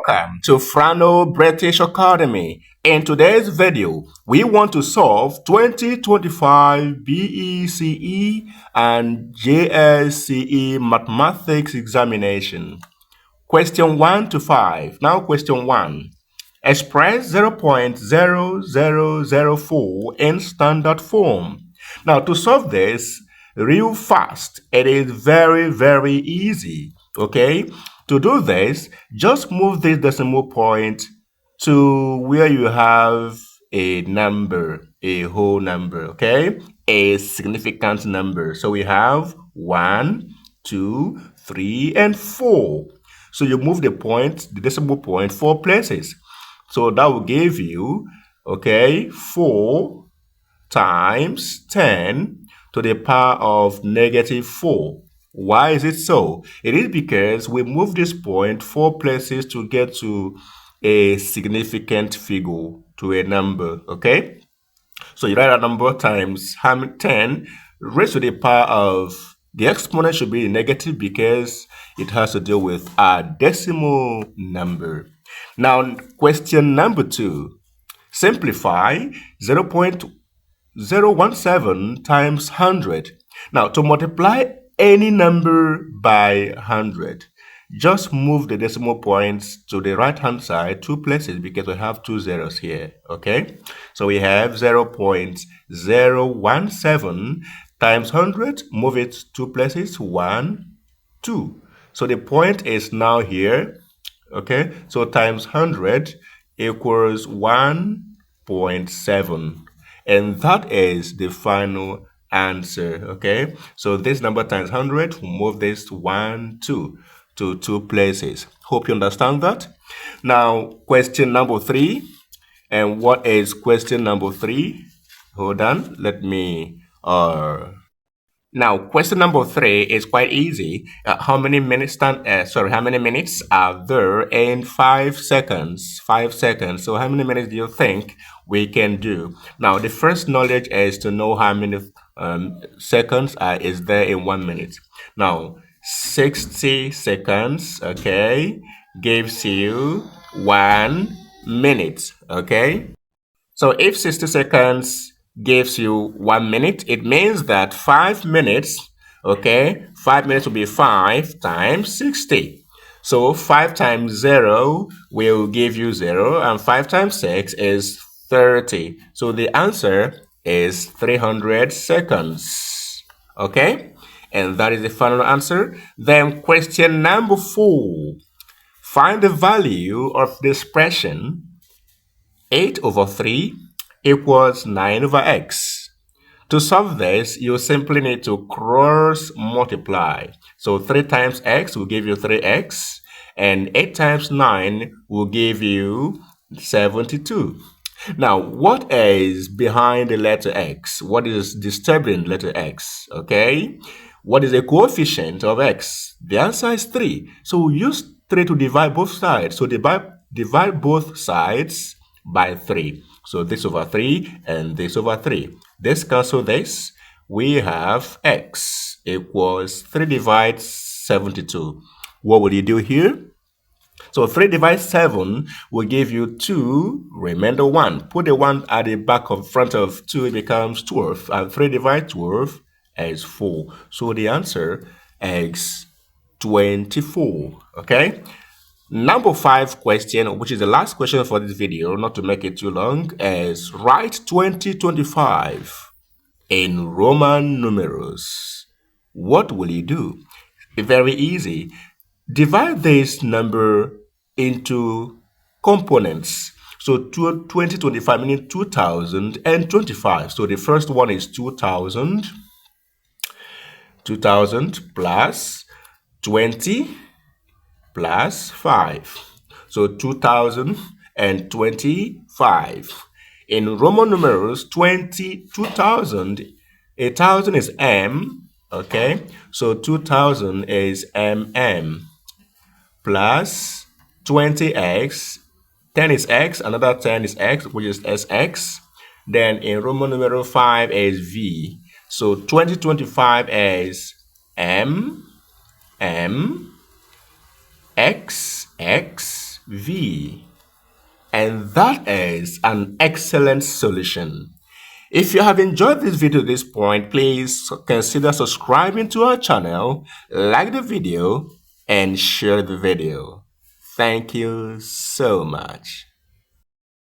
Welcome to Frano British Academy. In today's video, we want to solve 2025 BECE and JSCE mathematics examination. Question 1 to 5. Now question 1. Express 0.0004 in standard form. Now to solve this real fast, it is very easy. Okay? To do this, just move this decimal point to where you have a number, a whole number, okay? A significant number. So we have 1, 2, 3, and 4. So you move the point, the decimal point, 4 places. So that will give you, okay, 4 times 10 to the power of negative 4. Why is it so? It is because we move this point 4 places to get to a significant figure, to a number, okay? So you write that number times 10 raised to the power of, the exponent should be negative because it has to deal with a decimal number. Now, question number 2. Simplify 0.017 times 100. Now, to multiply any number by 100, just move the decimal points to the right-hand side 2 places because we have 2 zeros here, okay? So we have 0.017 times 100, move it 2 places, 1, 2. So the point is now here, okay? So times 100 equals 1.7. And that is the final answer, okay? So this number times 100, we'll move this to 1, 2 to 2 places. Hope you understand that. Now, question number 3. And what is question number 3? Hold on, let me now, question number 3 is quite easy. How many minutes are there in 5 seconds? 5 seconds. So how many minutes do you think we can do? Now, the first knowledge is to know how many seconds is there in 1 minute. Now, 60 seconds, okay, gives you 1 minute, okay? So if 60 seconds gives you 1 minute, it means that 5 minutes, okay, 5 minutes will be 5 times 60. So 5 times 0 will give you 0, and 5 times 6 is 30. So the answer is 300 seconds, okay? And that is the final answer. Then question number 4. Find the value of the expression 8 over 3 equals 9 over x. To solve this, you simply need to cross multiply. So 3 times x will give you 3x, and 8 times 9 will give you 72. Now, what is behind the letter x? What is disturbing the letter x? Okay? What is the coefficient of x? The answer is 3. So we use 3 to divide both sides. So divide both sides by 3. So this over 3 and this over 3. This cancel this. We have x equals 3 divided 72. What will you do here? So 3 divided 7 will give you 2, remainder 1. Put the 1 at the back of front of 2, it becomes 12. And 3 divided 12 is 4. So the answer is 24. Okay? Number 5 question, which is the last question for this video, not to make it too long, is write 2025 in Roman numerals. What will you do? Very easy. Divide this number into components. So 2025 meaning 2025. So the first one is 2000 plus 20 plus 5. So 2025. In Roman numerals, 2000, 1000 is M, okay? So 2000 is MM plus 20x, 10 is x, another 10 is x, which is SX. Then in Roman numeral 5 is V. So 2025 is M, X, V. And that is an excellent solution. If you have enjoyed this video to this point, please consider subscribing to our channel, like the video, and share the video. Thank you so much.